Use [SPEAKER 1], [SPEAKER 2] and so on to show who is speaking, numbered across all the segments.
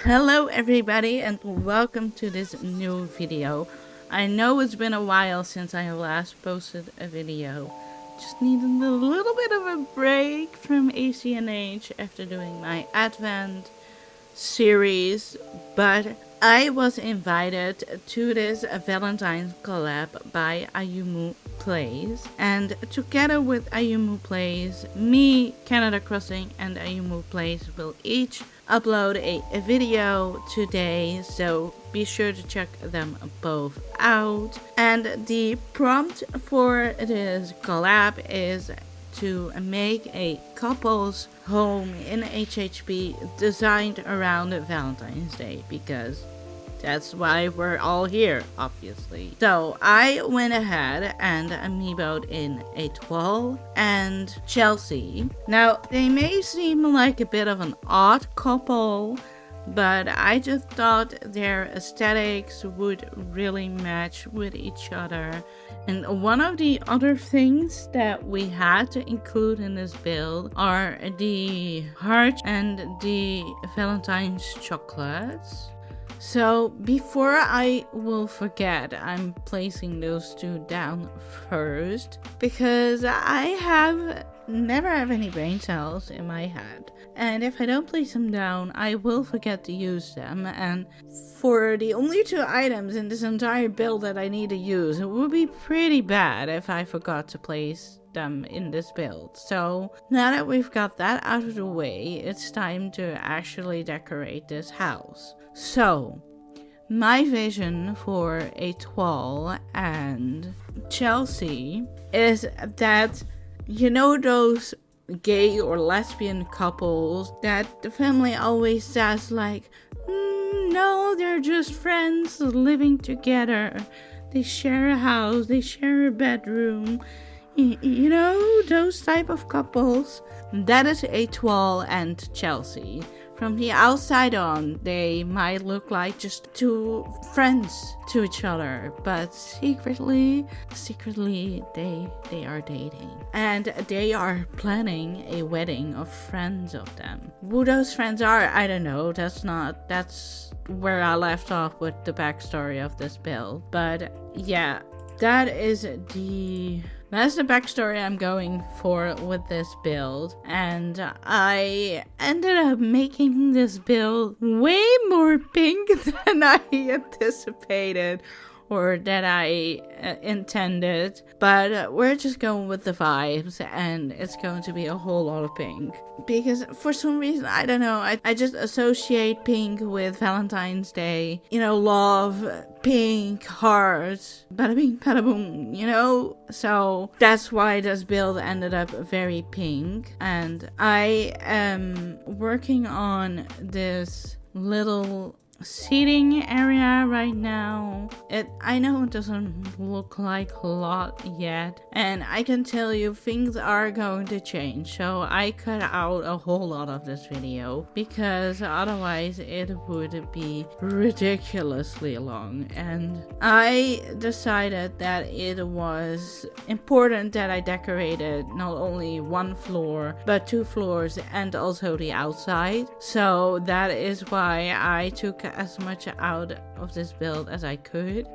[SPEAKER 1] Hello everybody and welcome to this new video. I know it's been a while since I last posted a video. Just needed a little bit of a break from acnh after doing my Advent series, but I was invited to this Valentine collab by Ayumu Plays, and together with Ayumu Plays, me, Canada Crossing, and Ayumu Plays will each upload a video today, so be sure to check them both out. And the prompt for this collab is to make a couple's home in HHP designed around Valentine's Day, because that's why we're all here, obviously. So I went ahead and amiiboed in Etoile and Chelsea. Now, they may seem like a bit of an odd couple, but I just thought their aesthetics would really match with each other. And one of the other things that we had to include in this build are the heart and the Valentine's chocolates. So before I will forget, I'm placing those two down first, because I never have any brain cells in my head, and if I don't place them down I will forget to use them. And for the only two items in this entire build that I need to use, it would be pretty bad if I forgot to place them in this build. So now that we've got that out of the way, it's time to actually decorate this house. So my vision for Etoile and Chelsea is that, you know, those gay or lesbian couples that the family always says like, no, they're just friends living together, they share a house, they share a bedroom, you know, those type of couples. That is Etoile and Chelsea. From the outside on, they might look like just two friends to each other, but secretly, they are dating. And they are planning a wedding of friends of them. Who those friends are, I don't know. That's where I left off with the backstory of this build. But yeah, that's the backstory I'm going for with this build. And I ended up making this build way more pink than I anticipated or that I intended, but we're just going with the vibes, and it's going to be a whole lot of pink, because for some reason, I don't know, I just associate pink with Valentine's Day, you know, love, pink, hearts, bada bing, bada boom, you know. So that's why this build ended up very pink. And I am working on this little seating area right now. I know it doesn't look like a lot yet, and I can tell you things are going to change, so I cut out a whole lot of this video because otherwise it would be ridiculously long. And I decided that it was important that I decorated not only one floor but two floors and also the outside. So that is why I took as much out of this build as I could.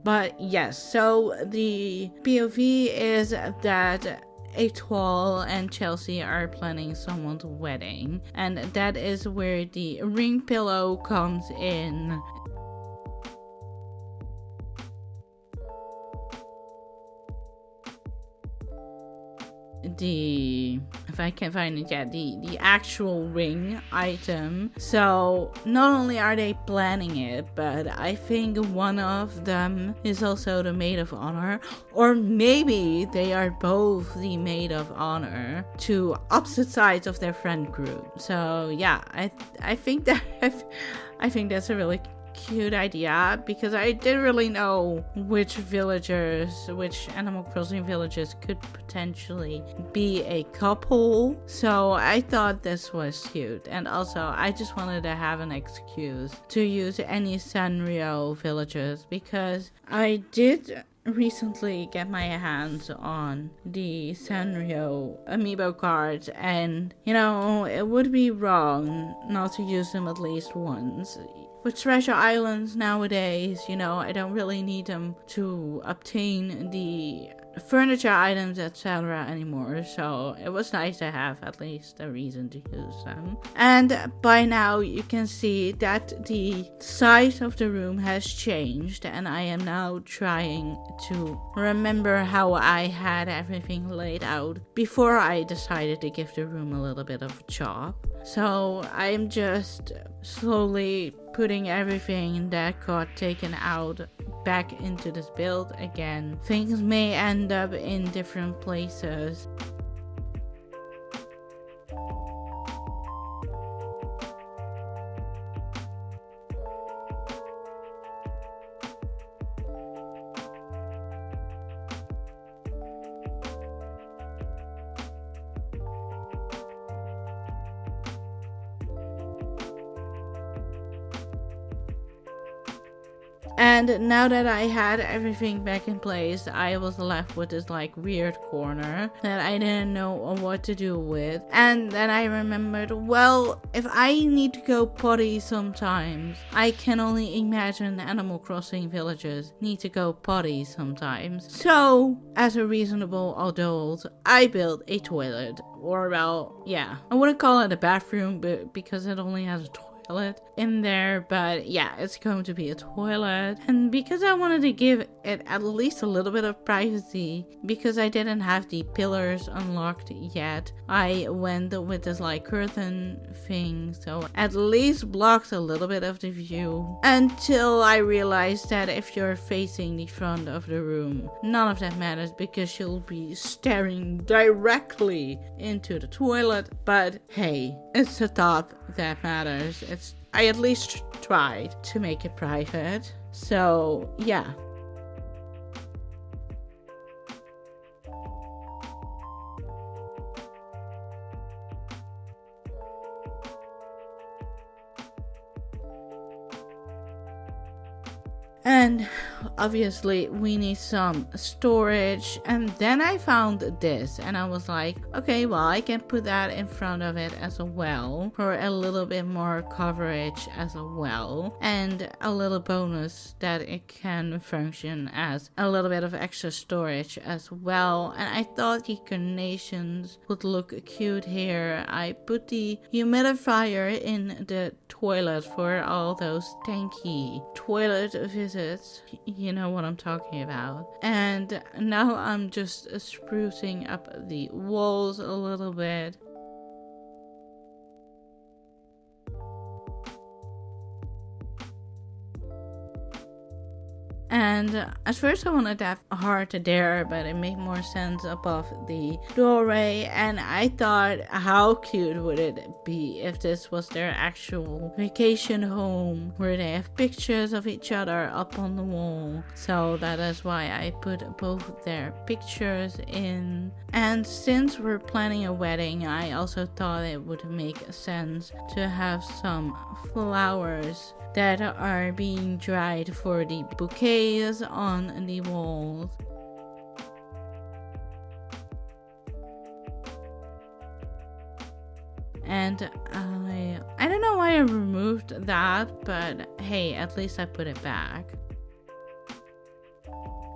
[SPEAKER 1] But yes, so the POV is that Etoile and Chelsea are planning someone's wedding, and that is where the ring pillow comes in. if I can find it yet, the actual ring item. So not only are they planning it, but I think one of them is also the maid of honor, or maybe they are both the maid of honor to opposite sides of their friend group. So yeah, I think that I think that's a really cute idea, because I didn't really know which Animal Crossing villagers could potentially be a couple. So I thought this was cute, and also I just wanted to have an excuse to use any Sanrio villagers, because I did recently get my hands on the Sanrio amiibo cards, and it would be wrong not to use them at least once. With treasure islands nowadays, I don't really need them to obtain the furniture items, etc. anymore, so it was nice to have at least a reason to use them. And by now you can see that the size of the room has changed, and I am now trying to remember how I had everything laid out before I decided to give the room a little bit of a chop. So I'm just slowly putting everything that got taken out back into this build again. Things may end up in different places. And now that I had everything back in place, I was left with this weird corner that I didn't know what to do with. And then I remembered, well, if I need to go potty sometimes, I can only imagine Animal Crossing villagers need to go potty sometimes. So, as a reasonable adult, I built a toilet. Or, well, yeah, I wouldn't call it a bathroom, but because it only has a toilet in there, but yeah, it's going to be a toilet. And because I wanted to give it at least a little bit of privacy, because I didn't have the pillars unlocked yet, I went with this curtain thing, so at least blocks a little bit of the view, until I realized that if you're facing the front of the room, none of that matters, because you'll be staring directly into the toilet. But hey, it's the top that matters. I at least tried to make it private. So yeah. And obviously we need some storage, and then I found this and I was like, okay, well, I can put that in front of it as well for a little bit more coverage as well, and a little bonus that it can function as a little bit of extra storage as well. And I thought the carnations would look cute here. I put the humidifier in the toilet for all those tanky toilet visits. You know what I'm talking about. And now I'm just sprucing up the walls a little bit. And at first I wanted to have a heart there, but it made more sense above the doorway. And I thought, how cute would it be if this was their actual vacation home, where they have pictures of each other up on the wall. So that is why I put both their pictures in. And since we're planning a wedding, I also thought it would make sense to have some flowers that are being dried for the bouquets on the walls. And I don't know why I removed that, but hey, at least I put it back.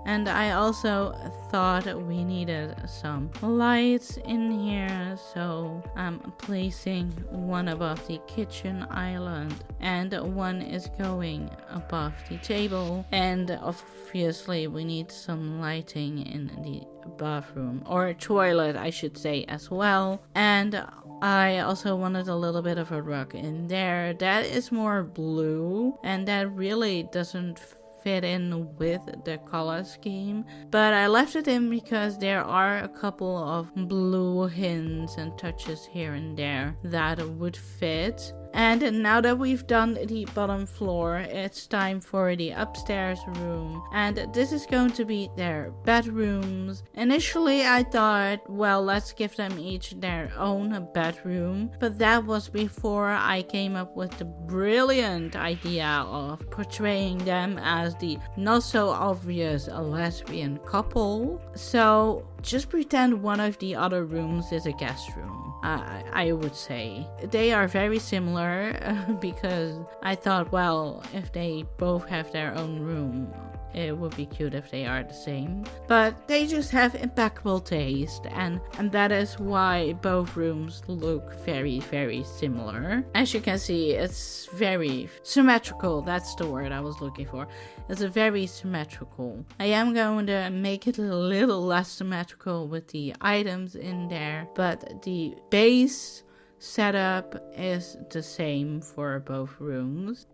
[SPEAKER 1] And I also thought we needed some lights in here, so I'm placing one above the kitchen island and one is going above the table. And obviously we need some lighting in the bathroom, or toilet I should say, as well. And I also wanted a little bit of a rug in there that is more blue, and that really doesn't fit in with the color scheme, but I left it in because there are a couple of blue hints and touches here and there that would fit. And now that we've done the bottom floor, it's time for the upstairs room. And this is going to be their bedrooms. Initially I thought, well, let's give them each their own bedroom. But that was before I came up with the brilliant idea of portraying them as the not so obvious lesbian couple. So just pretend one of the other rooms is a guest room. I would say they are very similar because I thought, well, if they both have their own room, it would be cute if they are the same. But they just have impeccable taste, and that is why both rooms look very, very similar. As you can see, it's very symmetrical. That's the word I was looking for. It's a very symmetrical. I am going to make it a little less symmetrical with the items in there, but the base setup is the same for both rooms.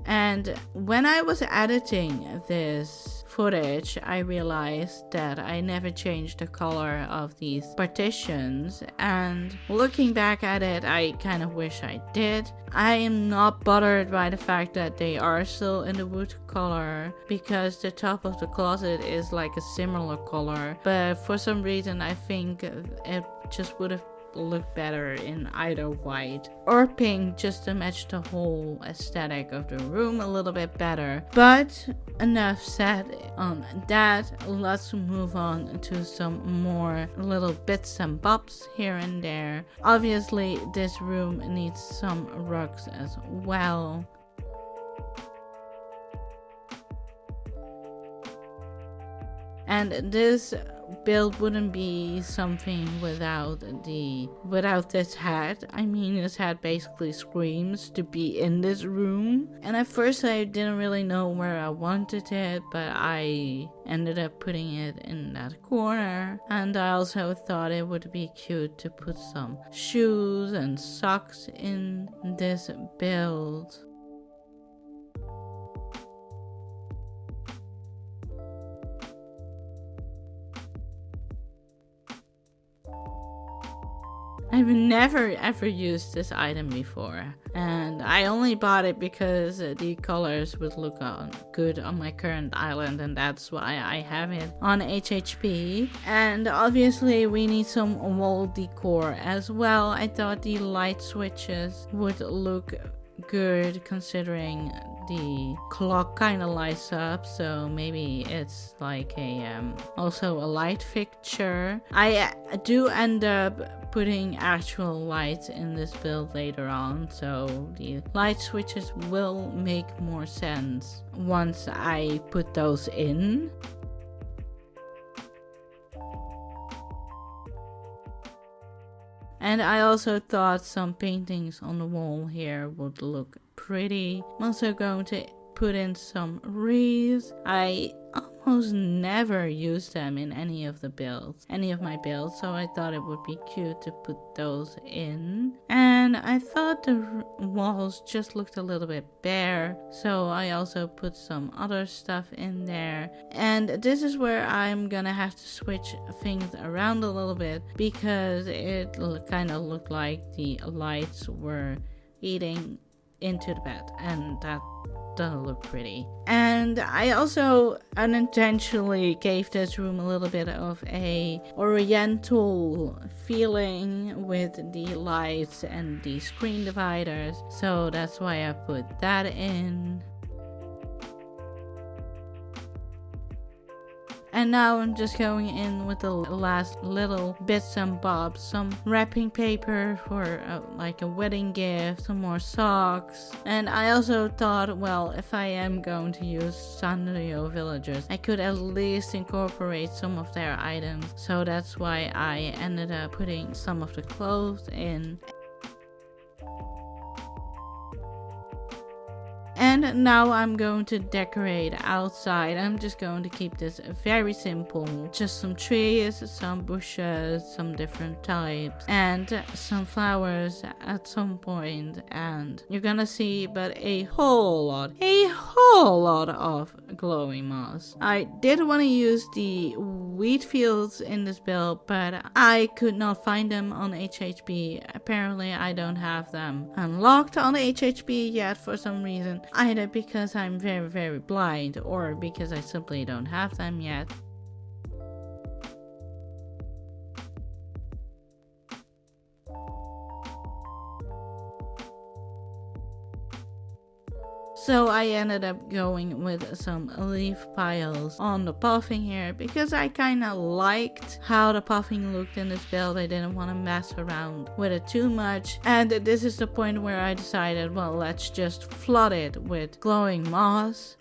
[SPEAKER 1] And when I was editing this footage, I realized that I never changed the color of these partitions, and looking back at it, I kind of wish I did. I am not bothered by the fact that they are still in the wood color, because the top of the closet is like a similar color, but for some reason I think it just would have look better in either white or pink, just to match the whole aesthetic of the room a little bit better. But enough said on that. Let's move on to some more little bits and bobs here and there. Obviously this room needs some rugs as well. And this build wouldn't be something without this hat. I mean, this hat basically screams to be in this room. And at first I didn't really know where I wanted it, but I ended up putting it in that corner. And I also thought it would be cute to put some shoes and socks in this build. I've never ever used this item before, and I only bought it because the colors would look good on my current island, and that's why I have it on HHP. And obviously we need some wall decor as well. I thought the light switches would look good considering the clock kind of lights up, so maybe it's like also a light fixture. I do end up putting actual lights in this build later on, so the light switches will make more sense once I put those in. And I also thought some paintings on the wall here would look pretty. I'm also going to put in some wreaths. I almost never use them in any of my builds, so I thought it would be cute to put those in. And I thought the walls just looked a little bit bare, so I also put some other stuff in there. And this is where I'm gonna have to switch things around a little bit, because it kind of looked like the lights were eating into the bed, and that doesn't look pretty. And I also unintentionally gave this room a little bit of a oriental feeling with the lights and the screen dividers, so that's why I put that in. And now I'm just going in with the last little bits and bobs. Some wrapping paper for like a wedding gift, some more socks. And I also thought, well, if I am going to use Sanrio villagers, I could at least incorporate some of their items. So that's why I ended up putting some of the clothes in. And now I'm going to decorate outside. I'm just going to keep this very simple. Just some trees, some bushes, some different types, and some flowers at some point. And you're gonna see but a whole lot of glowing moss. I did want to use the wheat fields in this build, but I could not find them on HHB. Apparently I don't have them unlocked on HHB yet for some reason. Either because I'm very blind or because I simply don't have them yet. So I ended up going with some leaf piles on the puffing here because I kinda liked how the puffing looked in this build. I didn't want to mess around with it too much. And this is the point where I decided, well, let's just flood it with glowing moss.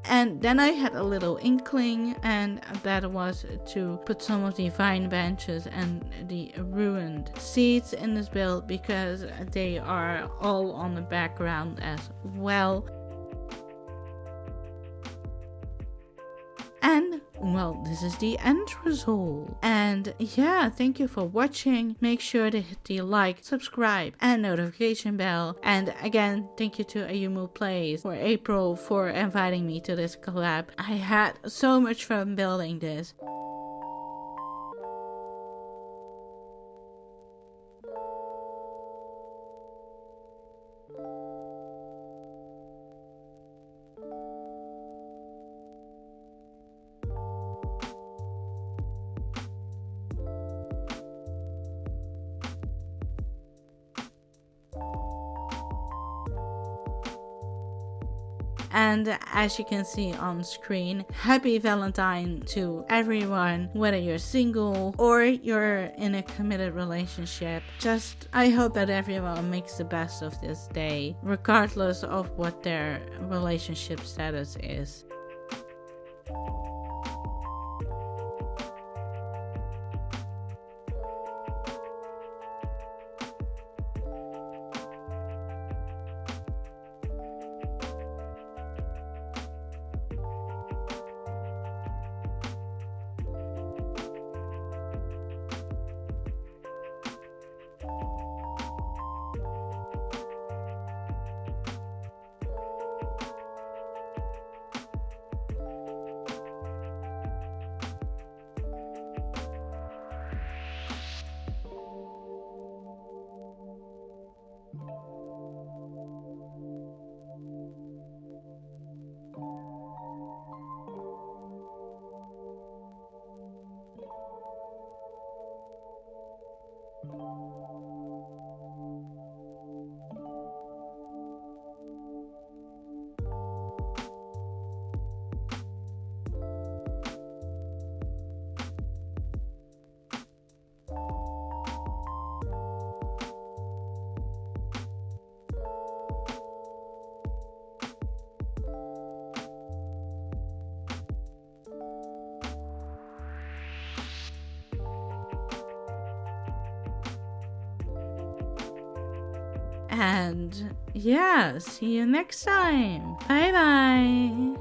[SPEAKER 1] And then I had a little inkling, and that was to put some of the vine benches and the ruined seats in this build because they are all on the background as well. And well, this is the end result. And yeah, thank you for watching. Make sure to hit the like, subscribe and notification bell. And again, thank you to Ayumu Plays for April for inviting me to this collab. I had so much fun building this. And as you can see on screen, happy Valentine to everyone, whether you're single or you're in a committed relationship. I hope that everyone makes the best of this day, regardless of what their relationship status is. And yeah, see you next time. Bye bye.